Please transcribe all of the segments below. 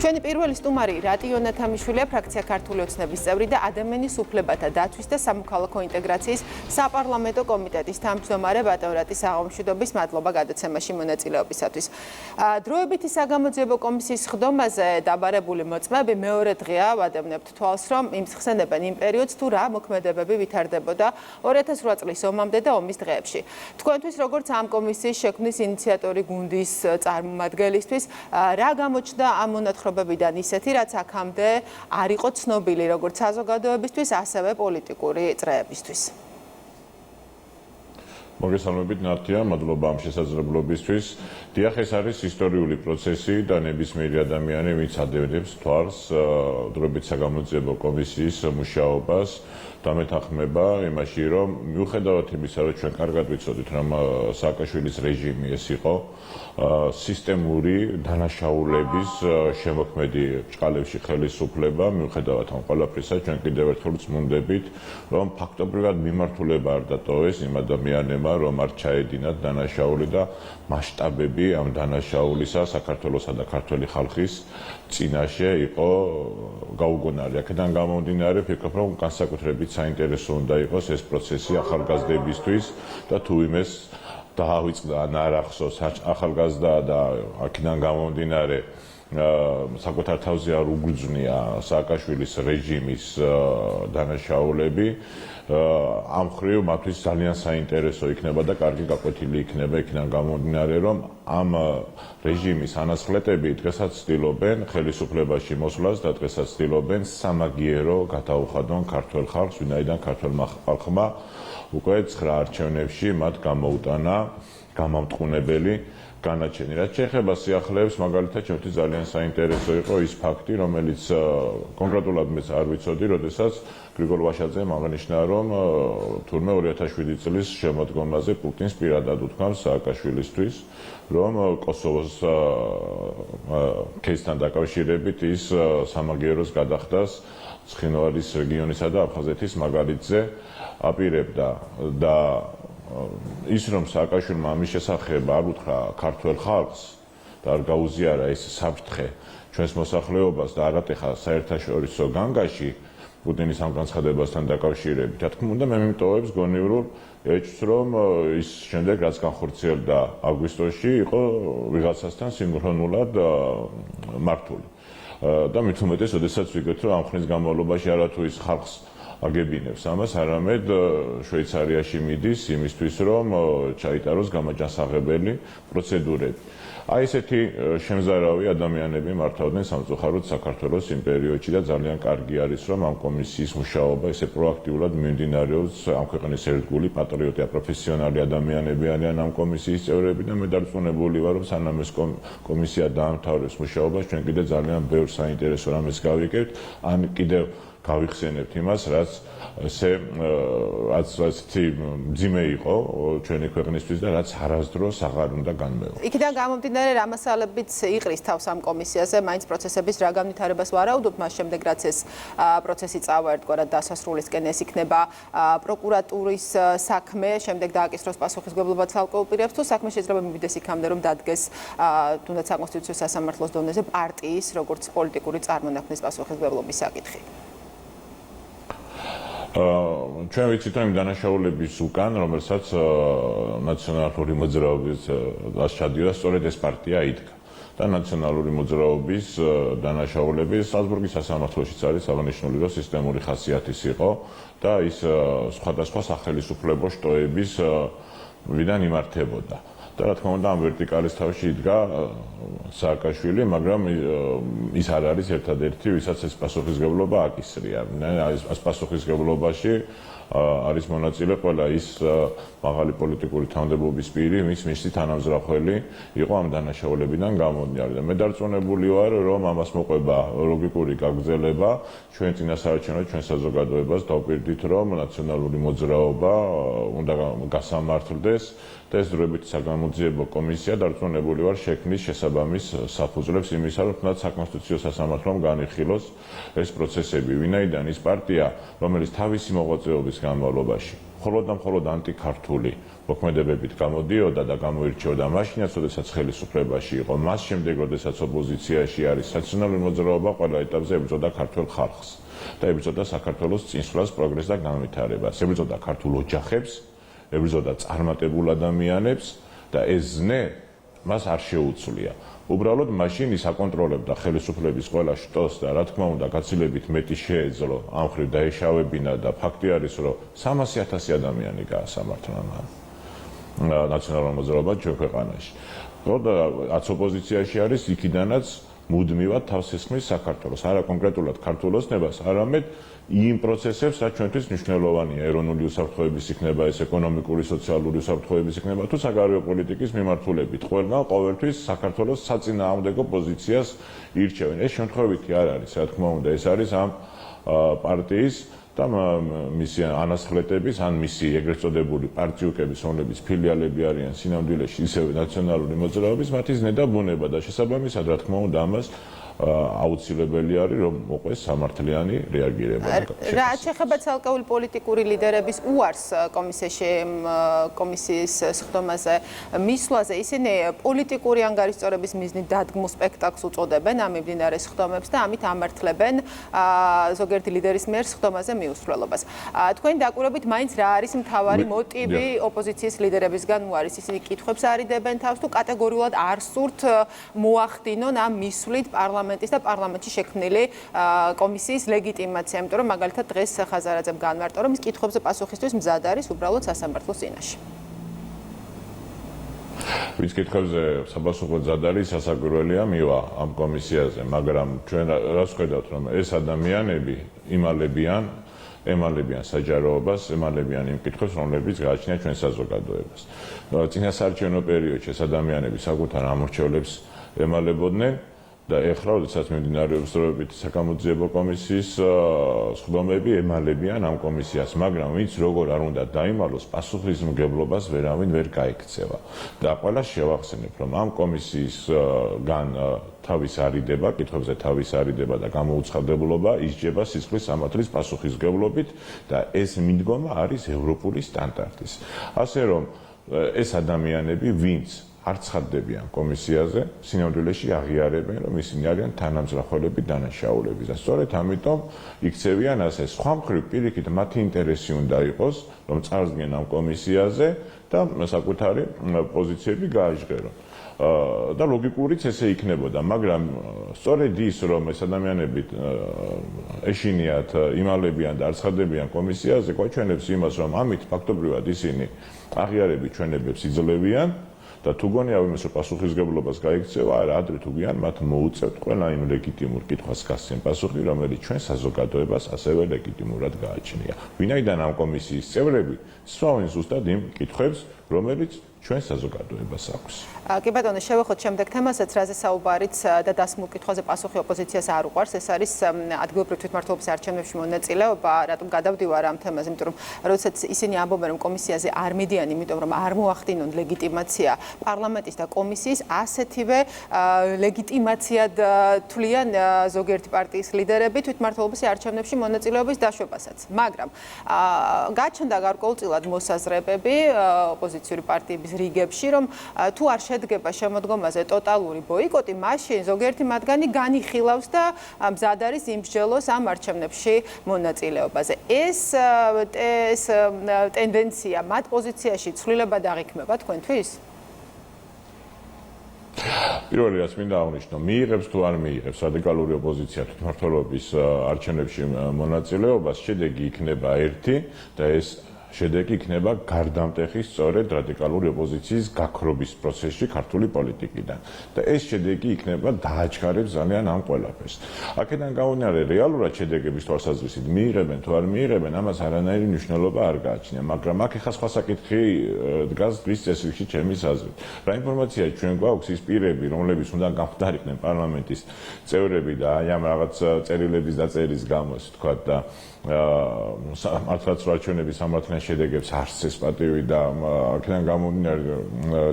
ჩვენი პირველი სტუმარი რატიო ნათამიშვილია, ფრაქცია ქართული ოცნების წევრი და ადამიანის უფლებათა დაცვის და სამოქალაქო ინტეგრაციის საპარლამენტო კომიტეტის თავმჯდომარე ბატონ რატის აღმშვიდობის მადლობა გადაცემაში მონაწილეობისათვის. დროებითი საგამოძიებო კომისიის ხდომაზე დაბარებული მოწმეები მეორე დღეა ვადევნებთ თვალს, რომ იმსხსენებენ იმ პერიოდს თუ რა მოქმედებები ვითარდებოდა 2008 წლის ომამდე და ომის დღეებში. თქვენთვის როგორც ამ კომისიის შექმნის ინიციატორი გუნდის წარმომადგენლისთვის რა გამოჩნდა ამ მონათხრობებიდან ისეთი, რაც აქამდე არ იყო ცნობილი როგორც საზოგადოებისთვის, ასევე პოლიტიკური წრეებისთვის. მოგესალმებით ნათია, მადლობა ამ შესაძლებლობისთვის. დიახ, ეს არის ისტორიული პროცესი და ნებისმიერი ადამიანი, ვინც ადევნებს თვალს დროებითი საგამოძიებო კომისიის მუშაობას, დამეთანხმება იმაში, რომ მიუხედავად იმისა, რომ ჩვენ კარგად ვიცოდით, რომ სააკაშვილის რეჟიმი ეს იყო სისტემური დანაშაულების შემოქმედი ბრჭყალებში ხელისუფლება, მიუხედავად ამ ყველაფრისა, ჩვენ კიდევ ერთხელ ვწმუნდებით, რომ ფაქტობრივად მიმართულება არ დატოვეს იმ ადამიანებმა, რომ არ ჩაედინათ დანაშაული და მასშტაბები ამ დანაშაულისა საქართველოსა და ქართველი ხალხის წინაშე იყო გაუგონარი. აქედან გამომდინარე, ვფიქრობ, რომ განსაკუთრებით საინტერესო უნდა იყოს ეს პროცესი ახალგაზრდებისთვის და თუ იმეს დაავიწყდა ან არ ახსოვს ახალგაზრდა და აქედან გამომდინარე საკუთარ თავზე არ უგრძნია სააკაშვილის რეჟიმის დანაშაულები, ამ მხრივ მათთვის ძალიან საინტერესო იქნება და კარგი გაკვეთილი იქნება იქიდან გამომდინარე, რომ ამ რეჟიმის ანაცვლეტები დღესაც ცდილობენ ხელისუფლებაში მოსვლას და დღესაც ცდილობენ სამაგიერო გადაუხადონ ქართველ ხალხს, ვინაიდან ქართველმა ხალხმა უკვე 9 არჩევნებში მათ გამოუტანა გამამტყუნებელი განაჩენი. რაც შეეხება სიახლეებს, მაგალითად, ჩემთვის ძალიან საინტერესო იყო ის ფაქტი, რომელიც კონკრეტულად მეც არ ვიცოდი, როდესაც გრიგოლ ვაშაძემ აღნიშნა, რომ თურმე 2007 წლის შემოდგომაზე პუტინს პირადად უთქვამს სააკაშვილისთვის, რომ კოსოვოს кейსთან დაკავშირებით ის სამაგიეროს გადახდას ცხინვალის რეგიონისა და აფხაზეთის მაგალითზე აპირებდა და ის რომ სააკაშვილმა ამის შესახებ არ უთხრა ქართველ ხალხს და არ გაუზიარა ეს საფრთხე ჩვენს მოსახლეობას და არ ატეხა საერთაშორისო განგაში პუტინის ამ განცხადებასთან დაკავშირებით. რა თქმა უნდა, მე მიმტოვებს გონივრულ ეჭვს, რომ ის შემდეგ რაც განხორციელდა აგვისტოში, იყო ვიღაცასთან სინქრონულად მართული. და მით უმეტეს, როდესაც ვიგეთ, რომ ამ ხნის განმავლობაში არა თუ ის ხალხს აგებინებს ამას, არამედ შვეიცარიაში მიდის იმისთვის, რომ ჩაიტაროს გამაჯანსაღებელი პროცედურები. აი ესეთი შემზარავი ადამიანები მართავდნენ სამწუხაროდ საქართველოს იმ პერიოდში და ძალიან კარგი არის, რომ ამ კომისიის მუშაობა ესე პროაქტიულად მიმდინარეობს. ამ ქვეყნის ერთგული პატრიოტი, პროფესიონალი ადამიანები არიან ამ კომისიის წევრები და მე დარწმუნებული ვარ, რომ სანამ ეს კომისია დაამთავრებს მუშაობას, ჩვენ კიდევ ძალიან ბევრ საინტერესო რამეს გავიგებთ, ან კიდევ გავიხსენებთ იმას, რაც მძიმე იყო ჩვენი ქვეყნისთვის და რაც არასდროს აღარ უნდა განმეორდეს. იქიდან გამომდინარე, რა მასალებიც იყრის თავს ამ კომისიაზე, მაინც პროცესების რა განვითარებას ვარაუდობთ, მას შემდეგ რაც ეს პროცესი წავა ერთგვარად დასასრულისკენ, ეს იქნება პროკურატურის საქმე, შემდეგ დააკისროს პასუხისმგებლობა ცალკეულ პირებს, თუ საქმე შეიძლება მივიდეს იქამდე, რომ დადგეს თუნდაც საკონსტიტუციო სასამართლოს დონეზე პარტიის, როგორც პოლიტიკური წარმონაქმნის პასუხისმგებლობის საკითხი. ჩვენ ვიცით, რომ იმ დანაშაულების უკან, რომელსაც ნაციონალური მოძრაობის ჩადიოდა, სწორედ ეს პარტია იდგა. და ნაციონალური მოძრაობის დანაშაულები სტრასბურგის სასამართლოშიც არის აღნიშნული, რომ სისტემური ხასიათის იყო და ის სხვადასხვა სახელისუფლებო შტოების ვიდან იმართებოდა. და რა თქმა უნდა, ამ ვერტიკალის თავში იდგა სააკაშვილი, მაგრამ ის არ არის ერთადერთი, ვისაც ეს პასუხისმგებლობა აკისრია. ეს პასუხისმგებლობაში არის მონაწილე ყველა ის მაღალი პოლიტიკური თანამდებობის პირი, მისი თანამზრახველი იყო ამ დანაშაულებიდან გამომდინარე. და მე დარწმუნებული ვარ, რომ ამას მოყვება ლოგიკური გაგრძელება, ჩვენ წინასაარჩევნოდ ჩვენ საზოგადოებას დავპირდით, რომ ნაციონალური მოძრაობა უნდა გასამართლდეს და ეს დროებითი საგამოძიებო კომისია დარწმუნებული ვარ შექმნის შესაბამის საფუძვლებს იმისა, რომ თუნდაც საკონსტიტუციო სასამართლომ განიხილოს ეს პროცესები, ვინაიდან ის პარტია, რომელიც თავისი მოღვაწეობის განმავლობაში მხოლოდ და მხოლოდ ანტიქართული მოქმედებებით გამოდიოდა და გამოირჩეოდა მაშინაც, როდესაც ხელისუფლებაში იყო, მას შემდეგ, როდესაც ოპოზიციაში არის, რაციონალური მოძრაობა ყველა ეტაპზე ებრძოდა ქართულ ხალხს და ებრძოდა საქართველოს წინსვლას, პროგრესს და განვითარებას, ებრძოდა ქართულ ოჯახებს, ებრძოდა წარმატებულ ადამიანებს და ეს ზნე მას არ შეუცვლია. უბრალოდ მაშინ ის აკონტროლებდა ხელისუფლების ყველა შტოს და რა თქმა უნდა გაცილებით მეტი შეეძლო ამ ხრივ დაეშავებინა და ფაქტი არის, რომ 300,000 ადამიანი გაასამართლა ნაციონალურ მოძრაობას ჩვენ ქვეყანაში. რაც ოპოზიციაში არის, იქიდანაც მუდმივად თავს ესხმის საქართველოს, არა კონკრეტულად ქართულ ოცნებას, არამედ იმ პროცესებს, რაც ჩვენთვის მნიშვნელოვანია, ეროვნული უსაფრთხოების იქნება, ეს ეკონომიკური, სოციალური უსაფრთხოების იქნება, თუ საგარეო პოლიტიკის მიმართულებით. ყველგან ყოველთვის საქართველოს საწინააღმდეგო პოზიციას ირჩევენ. ეს შემთხვევითი არ არის, რა თქმა უნდა, ეს არის ამ პარტიის და მისი ანასხლეტების, ან მისი ეგრეთ წოდებული პარტიუკების, რომლებიც ფილიალები არიან სინამდვილეში ისევე ნაციონალური მოძრაობის, მათი ზნე და ბუნება და შესაბამისად, რა თქმა უნდა, ამას აუცილებელი არის, რომ მოყვეს სამართლიანი რეაგირება. რაც ეხება ცალკეული პოლიტიკური ლიდერების უარს კომისიის სხდომაზე მისვლაზე, ისინი პოლიტიკური ანგარიშწორების მიზნით დადგმულ სპექტაკლს უწოდებენ ამ მიმდინარე სხდომებს და ამით ამართლებენ ზოგიერთი ლიდერის მიერ სხდომაზე მიუსვლელობას. თქვენი დაკვირვებით მაინც რა არის მთავარი მოტივი ოპოზიციის ლიდერებისგან უარის? ისინი კითხვებს არიდებენ თავს თუ კატეგორიულად არ სურთ მოახდინონ ამ მისვლით და პარლამენტში შექმნილი კომისიის ლეგიტიმაცია, იმიტომ რომ მაგალითად დღეს ხაზარაძემ განმარტო, რომ ის კითხვებზე პასუხისთვის მზად არის უბრალოდ სასამართლოს წინაშე. ვინც კითხვებზე საპასუხოდ მზად არის, სასაკვირველია მივა ამ კომისიაზე, მაგრამ ჩვენ რას ვხედავთ, რომ ეს ადამიანები ემალებიან საჯაროებას, ემალებიან იმ კითხვებს, რომლებიც გააჩნია ჩვენ საზოგადოებას. წინასაარჩევნო პერიოდში ეს ადამიანები საკუთარ ამორჩევლებს ემალებოდნენ და ეხლა, როდესაც მიმდინარეობს დროებითი საკამოძიებო კომისიის სხდომები, ემალებიან ამ კომისიას, მაგრამ ვინც როგორ არ უნდა დაიმალოს, პასუხისმგებლობას ვერავინ ვერ გაიქცევა. და ყველა შევახსენებ, რომ ამ კომისიისგან თავის არიდება, კითხვებზე თავის არიდება და გამოუცხადებლობა ისჯება სისხლის სამართლის პასუხისმგებლობით და ეს მიდგომა არის ევროპული სტანდარტის. ასე რომ ეს ადამიანები, ვინც არ ცხადდებიან კომისიაზე, სინამდვილეში აღიარებენ, რომ ისინი არიან თანამძრახველები დანაშაულების და სწორედ ამიტომ იქცევიან ასე. სხვა მხრივ პირიქით მათი ინტერესი უნდა იყოს, რომ წარსდგენ ამ კომისიაზე და საკუთარი პოზიციები გააჟღერონ. და ლოგიკურიც ესე იქნებოდა, მაგრამ სწორედ ის, რომ ეს ადამიანები ეშინიათ, იმალებიან და არ ცხადდებიან კომისიაზე, გვაჩვენებს იმას, რომ ამით ფაქტობრივად ისინი აღიარებით ჩვენებებს იძლევიან და თუ გონია იმას, რომ პასუხისმგებლობას გაიქცევა, არა ადრე თუ გვიან მათ მოუწევთ ყველა იმ ლეგიტიმურ კითხვას გასცემ პასუხი, რომელიც ჩვენ საზოგადოებას ასევე ლეგიტიმურად გააჩნია. ვინაიდან ამ კომისიის წევრები სწავლენ ზუსტად იმ კითხვებს, რომელიც ჩვენ საზოგადოებას აქვს. კი ბატონო, შევეხოთ შემდეგ თემასაც, რაზე საუბარიც და დასმულ კითხვაზე პასუხი ოპოზიციას არ უყვარს, ეს არის ადგილობრივი თვითმმართველობის არჩევნებში მონაწილეობა. რატომ გადავდივარ ამ თემაზე? იმიტომ რომ როდესაც ისინი ამბობენ, რომ კომისიაზე არ მიდიან, იმიტომ რომ არ მოახდინონ ლეგიტიმაცია პარლამენტის და კომისიის, ასეთივე ლეგიტიმაციად თვლიან ზოგიერთი პარტიის ლიდერები თვითმმართველობის არჩევნებში მონაწილეობის დაშვებასაც. მაგრამ გაჩნდა გარკვეულწილად მოსაზრებები ოპოზიციური პარტიების რიგებში, რომ თუ არ შედგება შემოდგომაზე ტოტალური ბოიკოტი, მაშინ ზოგიერთი მათგანი განიხილავს და მზად არის იმსჯელოს ამ არჩევნებში მონაწილეობაზე. ეს ტენდენცია მათ პოზიციაში ცვლილებად აღიქმება თქვენთვის? პირველი რაც მინდა აღნიშნო, მიიღებს თუ არ მიიღებს რადიკალური ოპოზიცია თვითმმართველობის არჩევნებში მონაწილეობას, შედეგი იქნება ერთი და ეს შედეგი იქნება გარდამტეხი სწორედ რადიკალური ოპოზიციის გაქრობის პროცესში ქართული პოლიტიკიდან. და ეს შედეგი იქნება დააჩქარებს ძალიან ამ ყველაფერს. აქედან გამომდინარე, რეალურად შედეგების თვალსაზრისით მიიღებენ თუ არ მიიღებენ, ამას არანაირი მნიშვნელობა არ გააჩნია, მაგრამ აქ ახლა სხვა საკითხი დგას დღის წესრიგში ჩემის აზრით. რა ინფორმაცია ჩვენ გვაქვს ის პირები, რომლებიც უნდა გამხდარიყვნენ პარლამენტის წევრები და აი ამ რაღაც წერილების დაწერის გამო, ასე ვთქვათ და მართლაც არჩევნების სამართლიან შედეგებს არც ეს პატივი და აქედან გამომდინარე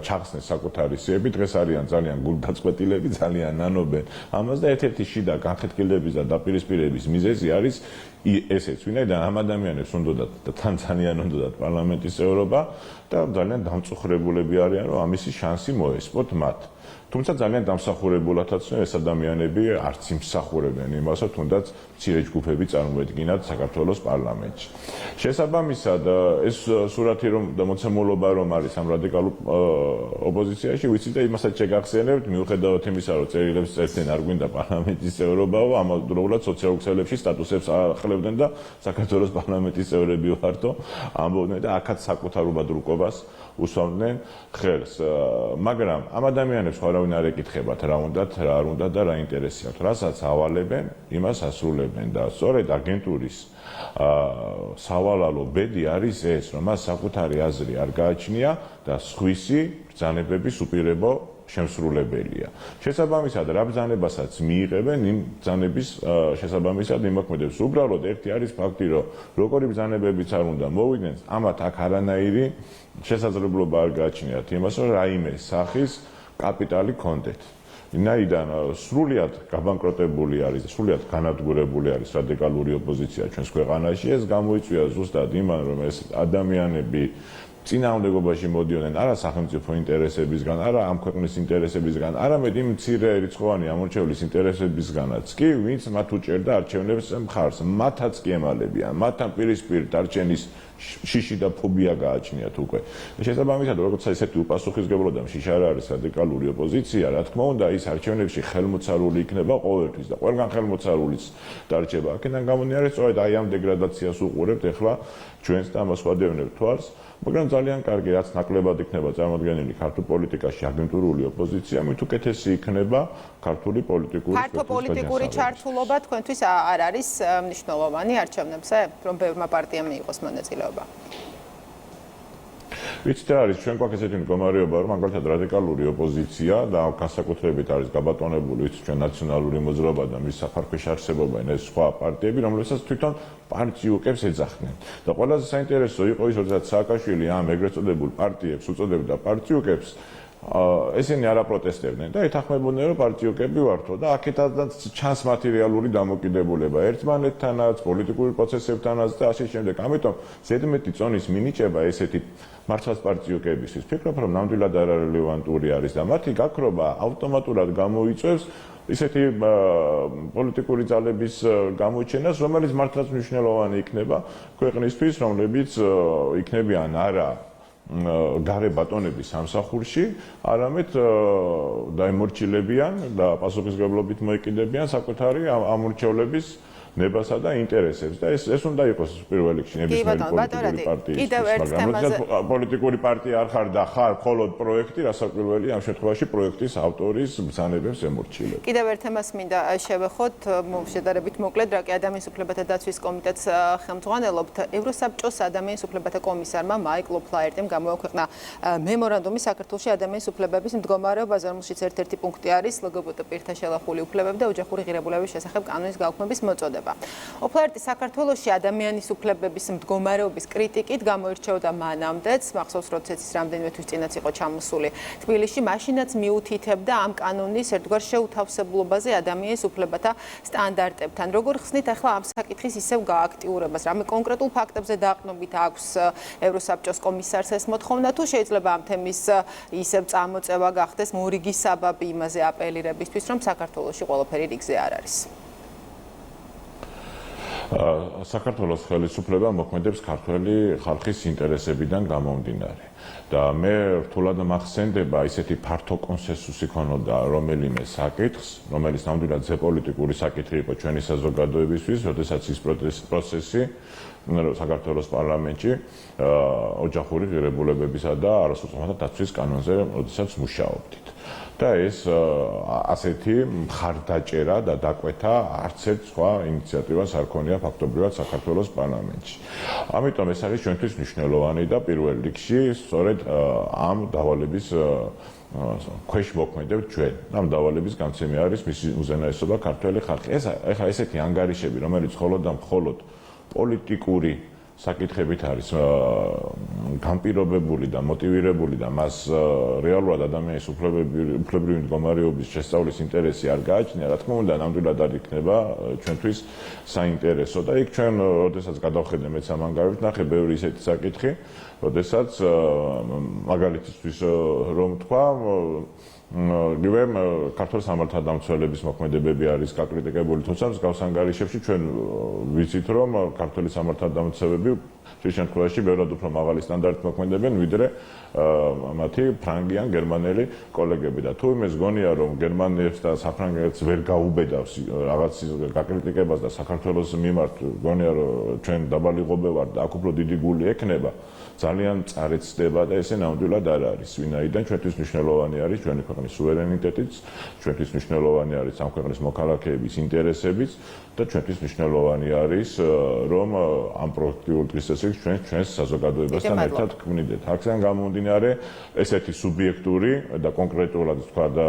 ჩახსნეს საკუთარი სიები, დღეს არიან ძალიან გულდაწყვეტილები, ძალიან ნანობენ ამას და ერთ-ერთი შიდა განხეთქილების და დაპირისპირების მიზეზი არის ესეც, ვინაიდან ამ ადამიანებს უნდათ და თან ძალიან უნდათ პარლამენტის წევრობა და ძალიან დამწუხრებულები არიან, რომ ამისი შანსი მოესპოთ მათ. თუმცა ძალიან დამსახურებულათაც ეს ადამიანები არც იმსახურებენ იმას, რომ თუნდაც მცირე ჯგუფები წარმოედგინათ საქართველოს პარლამენტში. შესაბამისად, ეს სურათი რომ და მოცემულობა რომ არის ამ რადიკალურ ოპოზიციაში, ვიცით და იმასაც შეგახსენებთ, მიუხედავად იმისა, რომ წერილებს წერდნენ არ გვინდა პარლამენტის წევრობაო, ამავდროულად სოციალურ ქსელებში სტატუსებს ახლებდნენ და საქართველოს პარლამენტის წევრები ვართ, ამბობდნენ და აქაც საკუთარ უბადრუკობას უსვამდნენ ხელს. მაგრამ ამ ადამიანებს არავინ არ ეკითხებათ რა უნდათ, რა არ უნდათ და რა ინტერესი აქვთ. რასაც ავალებენ, იმას ასრულებენ და სწორედ აგენტურის სავალალო ბედი არის ეს, რომ მას საკუთარი აზრი არ გააჩნია და სხვისი ბრძანებების უპირებო შემსრულებელია. შესაბამისად, რა ბრძანებასაც მიიღებენ, იმ ბრძანების შესაბამისად იმოქმედებს. უბრალოდ ერთი არის ფაქტი, რომ როგორი ბრძანებებიც არ უნდა მოვიდნენ, ამათ აქ არანაირი შესაძლებლობა არ გააჩნიათ იმას, რომ რაიმე სახის კაპიტალი კონდეთ. ვინაიდან სრულიად გაბანკროტებული არის, სრულიად განადგურებული არის რადიკალური ოპოზიცია ჩვენს ქვეყანაში, ეს გამოიწვია ზუსტად იმან, რომ ეს ადამიანები წინააღმდეგობაში მოდიოდნენ არა სახელმწიფო ინტერესებისგან, არა ამ ქვეყნის ინტერესებისგან, არამედ იმ მცირე რიცხოვანი ამორჩევლის ინტერესებისგანაც კი, ვინც მათ უჭერდა არჩევნებს მხარს, მათაც კი ემალებიან, მათთან პირისპირ დარჩენის შიში და ფობია გააჩნიათ უკვე. შესაბამისად, როგორც ესეთი უპასუხისმგებლო და მშიშარა არის რადიკალური ოპოზიცია, რა თქმა უნდა, ის არჩევნებში ხელმოწარული იქნება ყოველთვის და ყველგან ხელმოწარულიც დარჩება. აქედან გამომდინარე, სწორედ აი ამ დეგრადაციას უყურებთ ახლა ჩვენს და ამას ვადევნებთ თვალს, მაგრამ ძალიან კარგი, რაც ნაკლებად იქნება წარმოდგენილი ქართულ პოლიტიკაში აგენტურული ოპოზიცია, მით უკეთესი იქნება ქართული პოლიტიკური ქართულ პოლიტიკური ჩართულობა თქვენთვის არ არის მნიშვნელოვანი არჩევნებზე, რომ ბევრმა პარტიამ მიიღოს მონაწილეობა. ვიცით რა არის, ჩვენ გვაქვს ესეთი მდგომარეობა, რომ მაგალითად რადიკალური ოპოზიცია და განსაკუთრებით არის გაბატონებული ჩვენ ნაციონალური მოძრაობა და მის საფარქვეში არსებობენ ეს სხვა პარტიები, რომლებსაც თვითონ პარტიუკებს ეძახდნენ. და ყველაზე საინტერესო იყო ის, როდესაც სააკაშვილი ამ ეგრეთ წოდებულ პარტიებს უწოდებდა პარტიუკებს, ესენი არ აპროტესტებდნენ და ეთანხმებოდნენ, რომ პარტიუკები ვართო და აქედან ჩანს მატერიალური დამოკიდებულება ერთმანეთთანაც, პოლიტიკური პროცესებთანაც და ასე შემდეგ. ამიტომ ზედმეტი წონის მინიჭება ესეთი მართლაც პარტიუკებისთვის. ფიქრობ, რომ ნამდვილად არარელევანტური არის და მათი გაქრობა ავტომატურად გამოიწვევს ისეთი პოლიტიკური ძალების გამოჩენას, რომელიც მართლაც მნიშვნელოვანი იქნება ქვეყნისთვის, რომლებიც იქნებიან არა გარე ბატონების სამსახურში, არამედ დაემორჩილებიან და პასუხისმგებლობით მოეკიდებიან საკუთარი ამორჩევლების ნებასა და ინტერესებს და ეს უნდა იყოს პირველ რიგში ნებისმიერი პოლიტიკური პარტიის, მაგრამ პოლიტიკური პარტია არ ხარ და ხარ მხოლოდ პროექტი, რასაკვირველია ამ შემთხვევაში პროექტის ავტორის ბრძანებებს ემორჩილებს. კიდევ ერთ თემას მინდა შევეხოთ, შედარებით მოკლედ, რა კი ადამიანის უფლებათა დაცვის კომიტეტს ხელმძღვანელობთ, ევროსაბჭოს ადამიანის უფლებათა კომისარმა მაიკლ ოფლაერტიმ გამოაქვეყნა მემორანდუმი საქართველოში ადამიანის უფლებების მდგომარეობაზე, რომელშიც ერთ-ერთი პუნქტი არის ლგბტ პირთა შელახული უფლებები და ოჯახური ღირებულებების შესახებ კანონის გაუქმების მოწოდება. ოფლაერტი საქართველოში ადამიანის უფლებების მდგომარეობის კრიტიკით გამოირჩეოდა მანამდეც, მახსოვს, როდესაც ის რამდენიმე თვის წინაც იყო ჩამოსული თბილისში, მაშინაც მიუთითებდა ამ კანონის ერთგვარ შეუთავსებლობაზე ადამიანის უფლებათა სტანდარტებთან. როგორ ხსნით ახლა ამ საკითხის ისევ გააქტიურებას? რამე კონკრეტულ ფაქტებზე დაყრდნობით აქვს ევროსაბჭოს კომისარს ეს მოთხოვნა თუ შეიძლება ამ თემის ისევ წამოწევა გახდეს მორიგი საბაბი იმაზე აპელირებისთვის, რომ საქართველოში ყველაფერი რიგზე არ არის? საქართველოს ხელისუფლება მოქმედებს ქართველი ხალხის ინტერესებიდან გამომდინარე. და მე რთულად მახსენდება ისეთი ფართო კონსენსუსი ქონოდა რომელიმე საკითხს, რომელიც ნამდვილად ზეპოლიტიკური საკითხი იყო ჩვენი საზოგადოებისთვის, როდესაც ის პროცესი საქართველოს პარლამენტში ოჯახური ღირებულებებისა და არასრულწლოვანთა დაცვის კანონზე, როდესაც მუშაობდით. და ეს ასეთი მხარდაჭერა და დაკვეთა არც ერთ სხვა ინიციატივას არ ქონია ფაქტობრივად საქართველოს პარლამენტში. ამიტომ ეს არის ჩვენთვის მნიშვნელოვანი და პირველ რიგში სწორედ ამ დავალების ქვეშ მოქმედებთ ჩვენ. ამ დავალების გამცემი არის მისი უზენაესობა ქართველი ხალხი. ეს ახლა ესეთი ანგარიშები, რომელიც მხოლოდ და მხოლოდ პოლიტიკური საკითხებით არის განპირობებული და მოტივირებული და მას რეალურად ადამიანის უფლებრივი მდგომარეობის შესწავლის ინტერესი არ გააჩნია, რა თქმა უნდა, ნამდვილად არ იქნება ჩვენთვის საინტერესო და იქ ჩვენ, როდესაც გადავხედე მეც ამ ანგარიშს, ნახე ბევრი ისეთი საკითხი, როდესაც მაგალითისთვის რომ თქვა იგივე ქართულ სამართალდამცველების მოქმედებები არის გაკრიტიკებული, თუმცა მსგავს ანგარიშებში ჩვენ ვიცით, რომ ქართული სამართალდამცველები შენ შემთხვევაში ბევრად უფრო მაღალი სტანდარტით მოქმედებენ, ვიდრე მათი ფრანგი ან გერმანელი კოლეგები და თუ იმეს გონია, რომ გერმანელებს და საფრანგეთს ვერ გაუბედავს რაღაც გაკრიტიკებას და საქართველოს მიმართ გონია, რომ ჩვენ დაბალიღობე ვარ და აქ უფრო დიდი გული ექნება, ძალიან მწარედ ხდება და ესე ნამდვილად არ არის, ვინაიდან ჩვენთვის მნიშვნელოვანი არის ჩვენი ქვეყნის სუვერენიტეტიც, ჩვენთვის მნიშვნელოვანი არის ამ ქვეყნის მოქალაქეების ინტერესებიც და ჩვენთვის მნიშვნელოვანი არის, რომ ამ პროექტიულ დღესასწაულს ჩვენს საზოგადოებასთან ერთად ქმნიდეთ. აქედან გამომდინარე, ესეთი სუბიექტური და კონკრეტულად თქვა და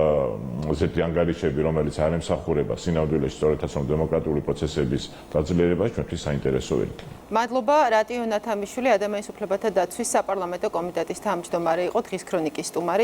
ესეთი ანგარიშები, რომელიც არ ემსახურება სინამდვილეში სწორედ ასე დემოკრატიული პროცესების გაძლიერებას, ჩვენთვის საინტერესო ვერ იქნება. მადლობა, რატიო ნათამიშვილი, ადამიანის უფლებათა დაცვის საპარლამენტო კომიტეტის თავმჯდომარე იყო, დღის ქრონიკის სტუმარი.